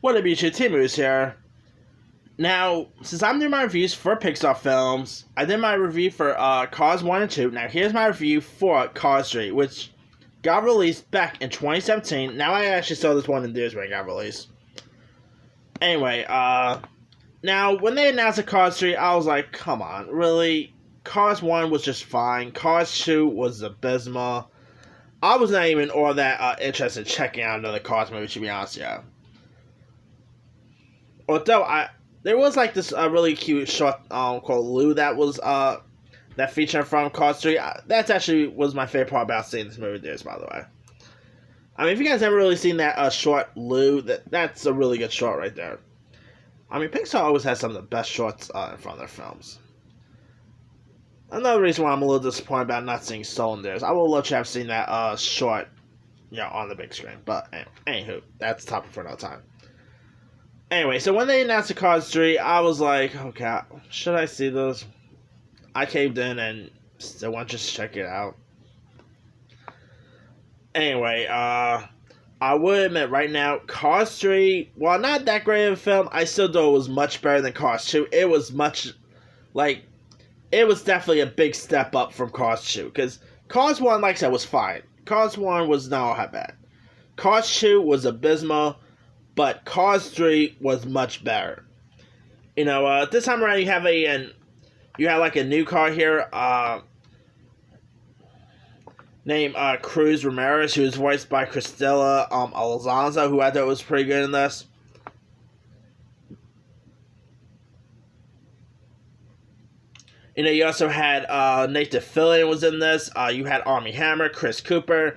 What up, YouTube? T-Moose here. Now, since I'm doing my reviews for Pixar films, I did my review for Cars 1 and 2. Now, here's my review for Cars 3, which got released back in 2017. Now, I actually saw this one in theaters when it got released. Anyway, now, when they announced the Cars 3, I was like, come on, really? Cars 1 was just fine. Cars 2 was abysmal. I was not even all that interested in checking out another Cars movie, to be honest, yeah. Although there was like this really cute short called Lou that was that featured from Cars 3. That's actually was my favorite part about seeing this movie. There's, by the way. I mean, if you guys haven't really seen that short Lou, that's a really good short right there. I mean, Pixar always has some of the best shorts in front of their films. Another reason why I'm a little disappointed about not seeing Soul in theirs. I would love to have seen that short, on the big screen. But anywho, that's the topic for another time. Anyway, so when they announced the Cars 3, I was like, okay, should I see this? I caved in and still want to just check it out. Anyway, I would admit right now, Cars 3, while not that great of a film, I still thought it was much better than Cars 2. It was definitely a big step up from Cars 2. Because Cars 1, like I said, was fine. Cars 1 was not all that bad. Cars 2 was abysmal. But Cars 3 was much better. This time around you have a new car here, named Cruz Ramirez, who is voiced by Cristela Alonso, who I thought was pretty good in this. You also had Nathan Fillion was in this. You had Armie Hammer, Chris Cooper.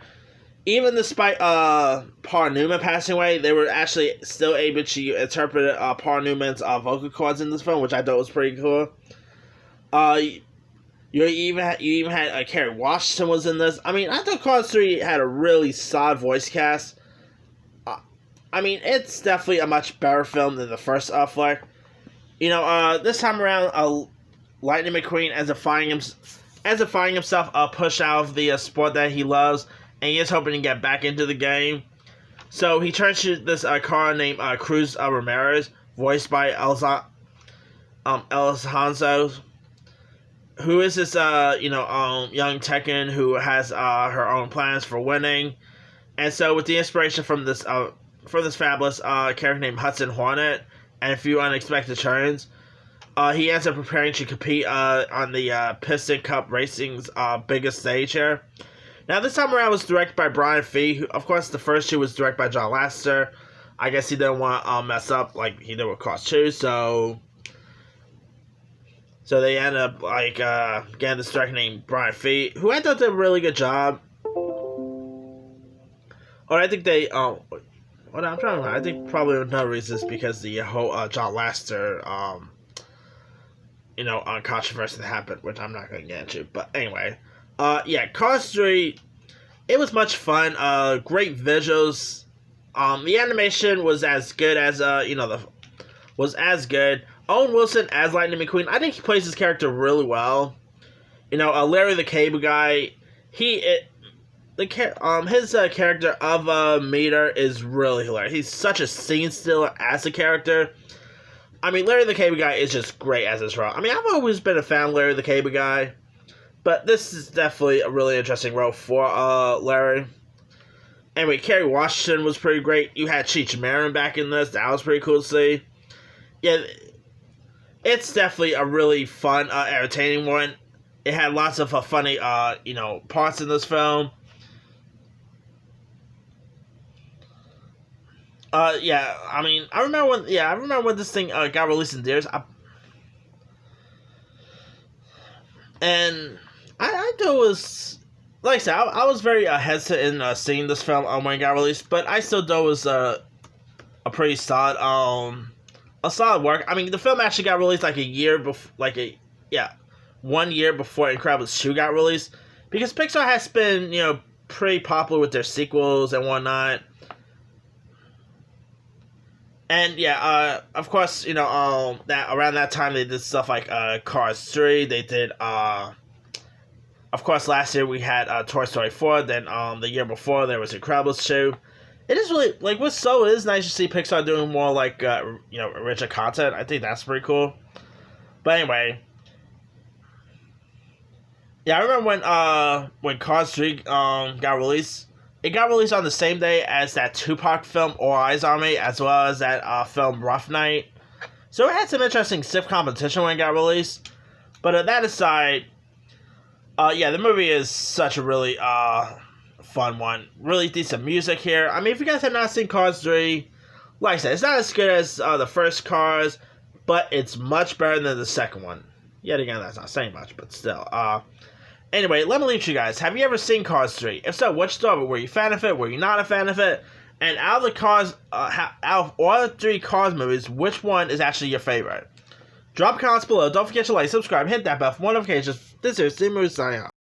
Even despite Paul Newman passing away, they were actually still able to interpret Paul Newman's vocal cords in this film, which I thought was pretty cool. You even had Kerry Washington was in this. I mean, I thought Cars 3 had a really solid voice cast. I mean, it's definitely a much better film than the first flick. This time around, Lightning McQueen ends up finding himself pushed out of the sport that he loves. And he is hoping to get back into the game. So he turns to this car named Cruz Ramirez, voiced by Elsa Hanso, who is this young Tekken who has her own plans for winning. And so with the inspiration from this fabulous character named Hudson Hornet and a few unexpected turns, he ends up preparing to compete on the Piston Cup Racing's biggest stage here. Now, this time around was directed by Brian Fee, who, of course, the first two was directed by John Lasseter. I guess he didn't want to mess up like he did with Cars 2, so they ended up, getting this director named Brian Fee, who I thought did a really good job. Or I think they, I'm trying to remember. I think probably another reason is because the whole John Lasseter, controversy that happened, which I'm not going to get into. But anyway. Cars 3, it was much fun, great visuals, the animation was as good as, was as good. Owen Wilson as Lightning McQueen, I think he plays his character really well. Larry the Cable Guy, his character of Meter is really hilarious. He's such a scene stealer as a character. I mean, Larry the Cable Guy is just great as his role. I mean, I've always been a fan of Larry the Cable Guy. But this is definitely a really interesting role for Larry. Anyway, Kerry Washington was pretty great. You had Cheech Marin back in this. That was pretty cool to see. Yeah, it's definitely a really fun, entertaining one. It had lots of funny, parts in this film. I remember when this thing got released in theaters. And I thought it was, like I said, I was very hesitant in seeing this film when it got released, but I still thought it was a pretty solid, work. I mean, the film actually got released 1 year before Incredibles 2 got released, because Pixar has been, pretty popular with their sequels and whatnot. And of course, that around that time they did stuff like Cars 3. They did, of course, last year we had Toy Story 4. Then the year before there was Incredibles 2, It is really like with So. It is nice to see Pixar doing more like richer content. I think that's pretty cool. But anyway, yeah, I remember when Cars 3 got released. It got released on the same day as that Tupac film All Eyes on Me, as well as that film Rough Night. So it had some interesting stiff competition when it got released. But that aside, yeah, the movie is such a really fun one. Really decent music here. I mean, if you guys have not seen Cars 3, like I said, it's not as good as the first Cars, but it's much better than the second one. Yet again, that's not saying much, but still. Anyway, let me leave you guys. Have you ever seen Cars 3? If so, which thought of it? Were you a fan of it? Were you not a fan of it? And out of the Cars, out of all the 3 Cars movies, which one is actually your favorite? Drop comments below. Don't forget to like, subscribe, hit that bell for more notifications. This is Steve Moose signing out.